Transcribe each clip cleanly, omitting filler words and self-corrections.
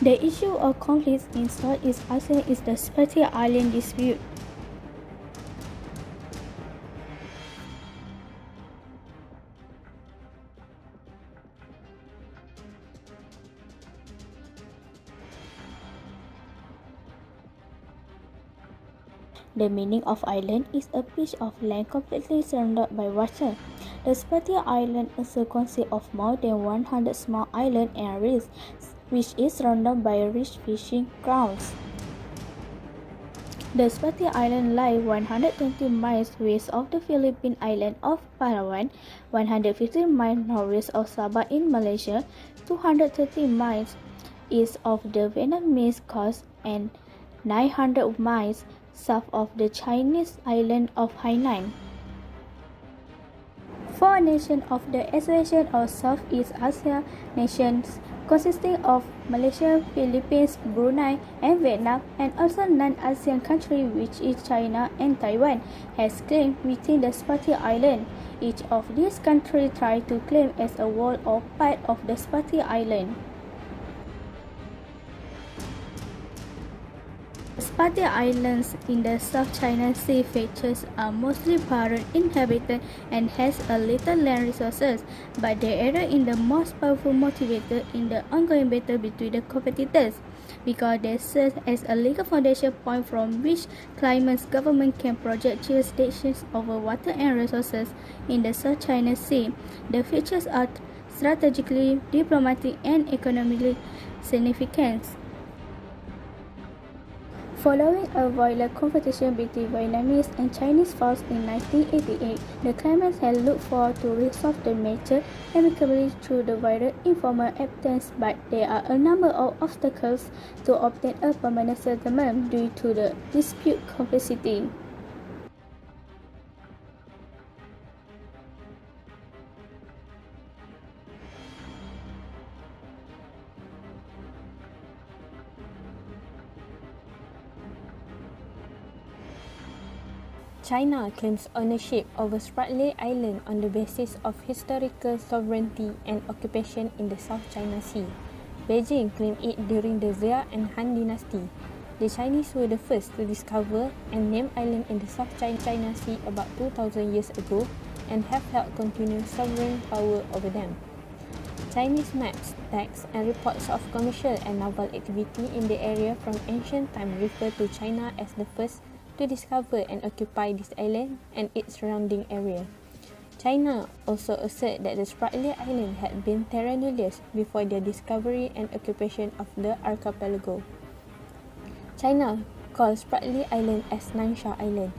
The issue of conflict in Southeast Asia is the Spratly Island dispute. The meaning of island is a piece of land completely surrounded by water. The Spratly Island also consists of more than 100 small islands and reefs, which is surrounded by rich fishing grounds. The Spratly Island lies 120 miles west of the Philippine island of Palawan, 150 miles northwest of Sabah in Malaysia, 230 miles east of the Vietnamese coast, and 900 miles south of the Chinese island of Hainan. Four nations of the Association of Southeast Asia nations consisting of Malaysia, Philippines, Brunei, and Vietnam, and also non-ASEAN countries which is China and Taiwan, has claimed within the Spratly Island. Each of these countries tried to claim as a whole or part of the Spratly Island. Spratly Islands in the South China Sea features are mostly barren inhabited and has a little land resources, but the area is the most powerful motivator in the ongoing battle between the competitors, because they serve as a legal foundation point from which claimants' government can project jurisdictions over water and resources in the South China Sea. The features are strategically, diplomatic, and economically significant. Following a violent confrontation between Vietnamese and Chinese forces in 1988, the claimants had looked forward to resolve the matter amicably through the various informal attempts, but there are a number of obstacles to obtain a permanent settlement due to the dispute complexity. China claims ownership over Spratly Island on the basis of historical sovereignty and occupation in the South China Sea. Beijing claimed it during the Xia and Han dynasty. The Chinese were the first to discover and name islands in the South China Sea about 2,000 years ago and have held continuous sovereign power over them. Chinese maps, texts, and reports of commercial and naval activity in the area from ancient times refer to China as the first to discover and occupy this island and its surrounding area. China also asserts that the Spratly Island had been terra nullius before their discovery and occupation of the archipelago. China calls Spratly Island as Nansha Island.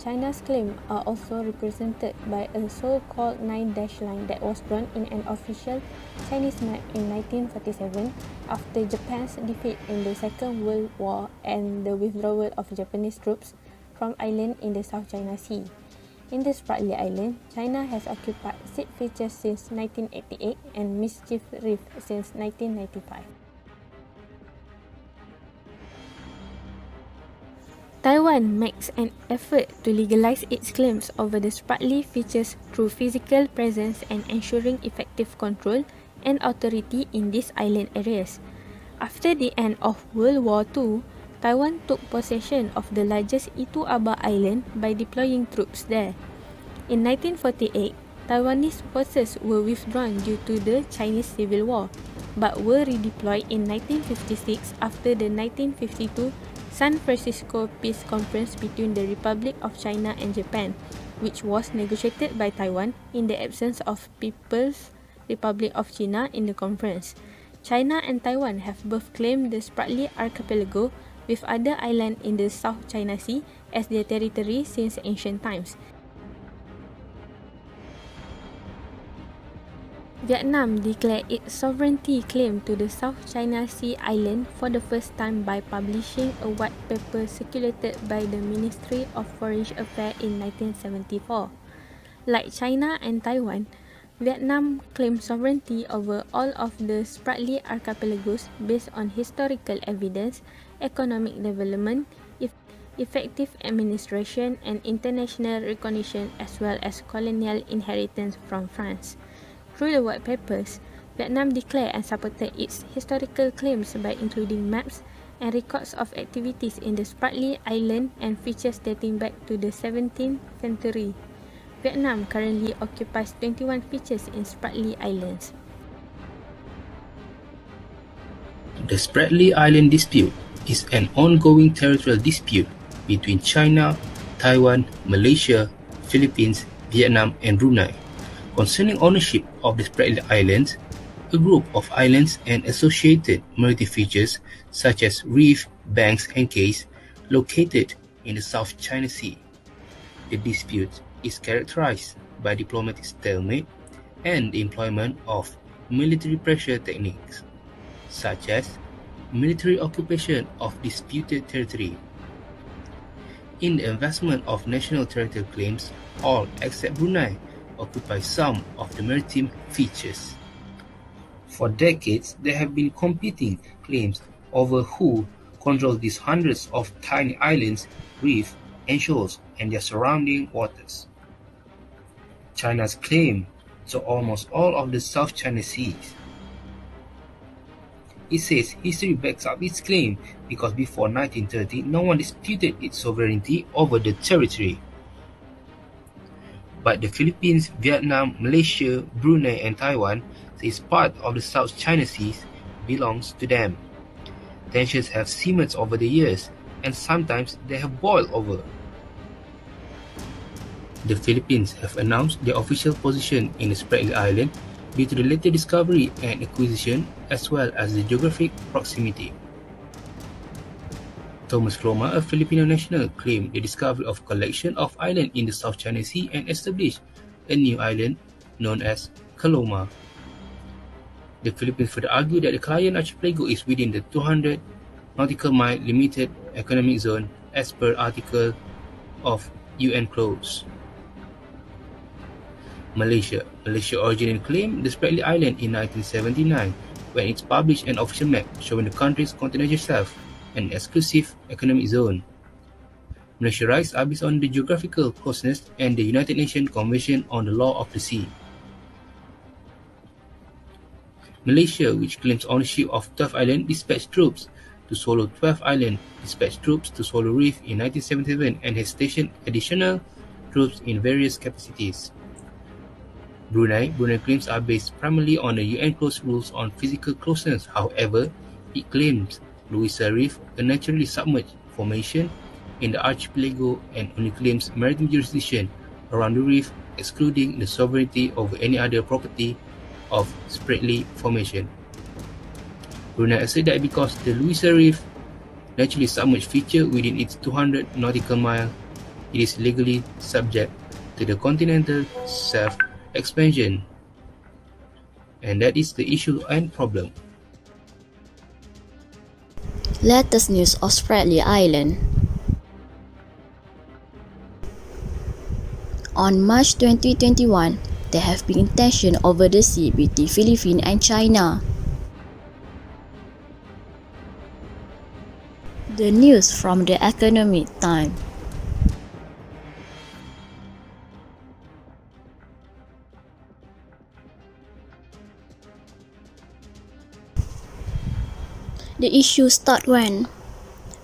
China's claims are also represented by a so-called 9-dash line that was drawn in an official Chinese map in 1947 after Japan's defeat in the Second World War and the withdrawal of Japanese troops from islands in the South China Sea. In the Spratly Island, China has occupied 6 features since 1988 and Mischief Reef since 1995. Taiwan makes an effort to legalize its claims over the Spratly features through physical presence and ensuring effective control and authority in these island areas. After the end of World War II, Taiwan took possession of the largest Itu Aba Island by deploying troops there. In 1948, Taiwanese forces were withdrawn due to the Chinese Civil War, but were redeployed in 1956 after the 1952 San Francisco Peace Conference between the Republic of China and Japan, which was negotiated by Taiwan in the absence of People's Republic of China in the conference. China and Taiwan have both claimed the Spratly Archipelago with other islands in the South China Sea as their territory since ancient times. Vietnam declared its sovereignty claim to the South China Sea island for the first time by publishing a white paper circulated by the Ministry of Foreign Affairs in 1974. Like China and Taiwan, Vietnam claimed sovereignty over all of the Spratly archipelagos based on historical evidence, economic development, effective administration, and international recognition, as well as colonial inheritance from France. Through the white papers, Vietnam declared and supported its historical claims by including maps and records of activities in the Spratly Island and features dating back to the 17th century. Vietnam currently occupies 21 features in Spratly Islands. The Spratly Island dispute is an ongoing territorial dispute between China, Taiwan, Malaysia, Philippines, Vietnam, and Brunei concerning ownership of the Spratly Islands, a group of islands and associated maritime features such as reef, banks, and cays located in the South China Sea. The dispute is characterized by diplomatic stalemate and the employment of military pressure techniques, such as military occupation of disputed territory. In the investment of national territorial claims, all except Brunei occupy some of the maritime features. For decades, there have been competing claims over who controls these hundreds of tiny islands, reefs, and shoals and their surrounding waters. China's claim to almost all of the South China Seas. It says history backs up its claim because before 1930, no one disputed its sovereignty over the territory. But the Philippines, Vietnam, Malaysia, Brunei, and Taiwan say part of the South China Seas belongs to them. Tensions have simmered over the years, and sometimes they have boiled over. The Philippines have announced their official position in the Spratly Island due to the later discovery and acquisition as well as the geographic proximity. Thomas Floma, a Filipino national, claimed the discovery of a collection of islands in the South China Sea and established a new island known as Caloma. The Philippines further argued that the Calayan Archipelago is within the 200 nautical mile limited economic zone as per article of UN clause. Malaysia originally claimed the Spratly Island in 1979 when it published an official map showing the country's continental shelf an exclusive economic zone. Malaysia's rights are based on the geographical closeness and the United Nations Convention on the Law of the Sea. Malaysia, which claims ownership of 12 islands, dispatched troops to Solo 12 Island, dispatched troops to Solo Reef in 1977 and has stationed additional troops in various capacities. Brunei claims are based primarily on the UN Clause rules on physical closeness. However, it claims Louisa Reef, a naturally submerged formation in the archipelago, and only claims maritime jurisdiction around the reef, excluding the sovereignty over any other property of Spratly Formation. Brunei asserts that because the Louisa Reef naturally submerged feature within its 200 nautical mile, it is legally subject to the continental shelf expansion, and that is the issue and problem. Latest news of Spratly Island. On March 2021, there have been tensions over the sea between Philippines and China. The news from the Economic Times. The issue started when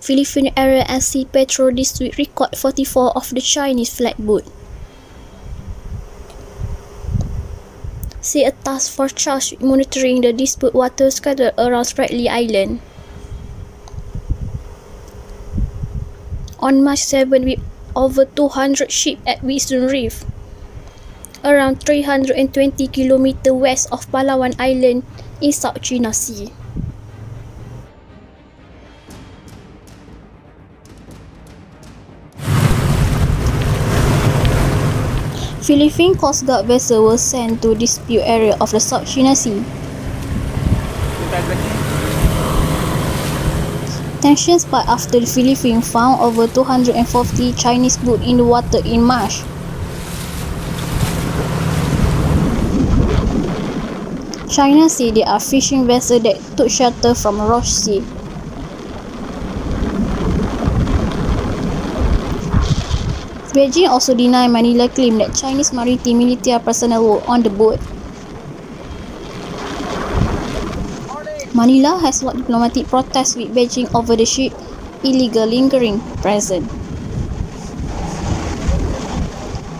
Philippine Air and Sea Patrol this week record 44 of the Chinese flag boat. See a task force charged with monitoring the dispute water scattered around Spratly Island. On March 7, with over 200 ships at Wisdom Reef, around 320 km west of Palawan Island in South China Sea. Philippine Coast Guard vessel was sent to dispute area of the South China Sea. Tensions sparked after the Philippines found over 240 Chinese boats in the water in March. China said there are fishing vessels that took shelter from Ross Sea. Beijing also denied Manila claim that Chinese maritime military personnel were on the boat. Manila has lodged diplomatic protests with Beijing over the ship illegal lingering present.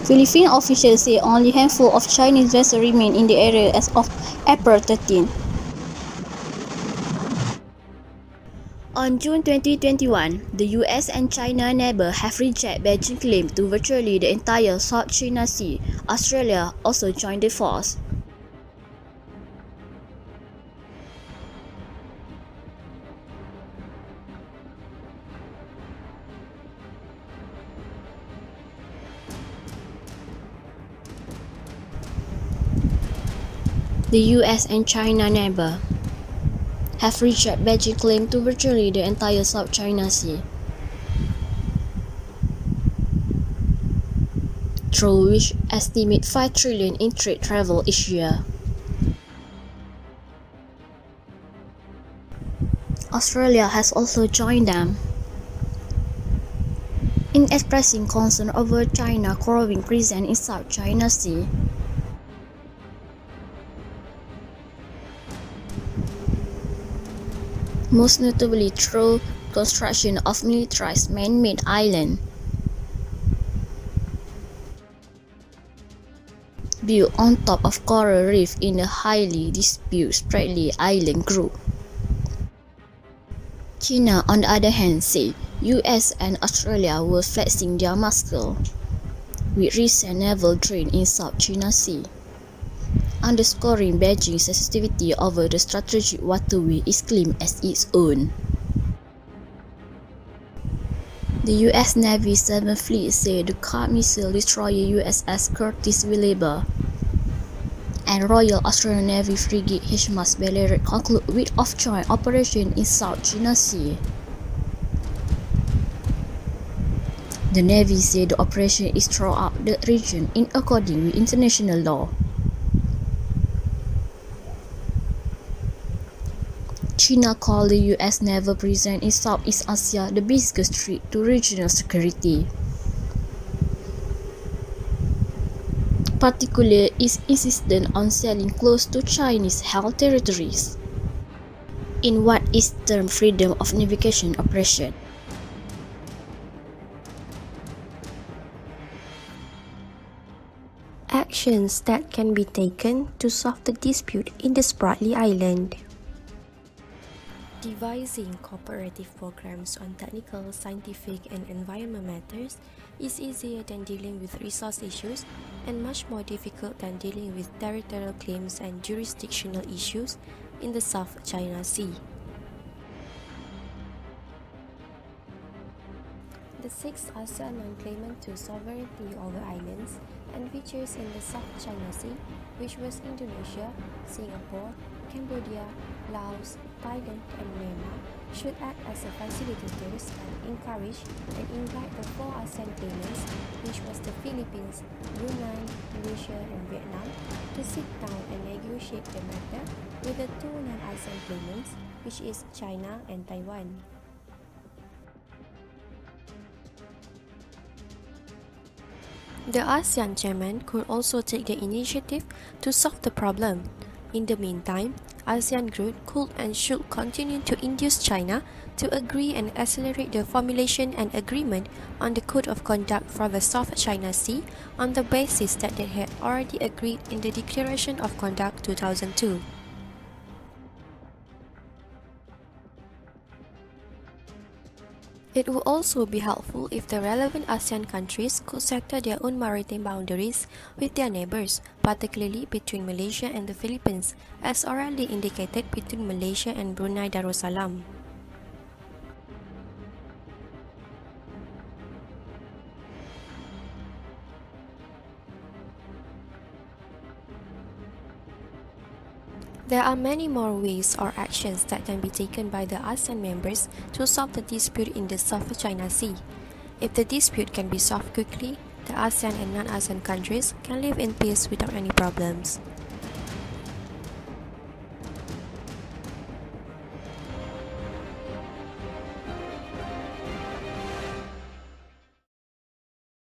Philippine officials say only a handful of Chinese vessels remain in the area as of April 13. On June 2021, the US and China neighbor have rejected Beijing's claim to virtually the entire South China Sea. Australia also joined the force. The US and China neighbor have rejected Beijing's claim to virtually the entire South China Sea, through which estimate 5 trillion in trade travel each year. Australia has also joined them in expressing concern over China's growing presence in South China Sea. Most notably through construction of militarized man-made island built on top of coral reef in the highly disputed Spratly Island group. China, on the other hand, said US and Australia were flexing their muscle with recent naval drain in South China Sea, underscoring Beijing's sensitivity over the strategic waterway it claimed as its own. The US Navy 7th Fleet said the Scud missile destroyer USS Curtis Williber and Royal Australian Navy frigate HMAS Ballarat concluded week of joint operation in South China Sea. The Navy said the operation is throughout the region in accordance with international law. China called the US naval presence in Southeast Asia the biggest threat to regional security, particularly its insistence on sailing close to Chinese held territories in what is termed freedom of navigation operation. Actions that can be taken to solve the dispute in the Spratly Island. Devising cooperative programs on technical, scientific, and environmental matters is easier than dealing with resource issues and much more difficult than dealing with territorial claims and jurisdictional issues in the South China Sea. The six ASEAN non-claimant to sovereignty over islands and features in the South China Sea, which was Indonesia, Singapore, Cambodia, Laos, Thailand, and Myanmar, should act as a facilitators and encourage and invite the four ASEAN claimants, which was the Philippines, Brunei, Malaysia, and Vietnam, to sit down and negotiate the matter with the two non-ASEAN claimants, which is China and Taiwan. The ASEAN chairman could also take the initiative to solve the problem. In the meantime, ASEAN Group could and should continue to induce China to agree and accelerate the formulation and agreement on the Code of Conduct for the South China Sea on the basis that they had already agreed in the Declaration of Conduct 2002. It would also be helpful if the relevant ASEAN countries could settle their own maritime boundaries with their neighbors, particularly between Malaysia and the Philippines, as already indicated between Malaysia and Brunei Darussalam. There are many more ways or actions that can be taken by the ASEAN members to solve the dispute in the South China Sea. If the dispute can be solved quickly, the ASEAN and non-ASEAN countries can live in peace without any problems.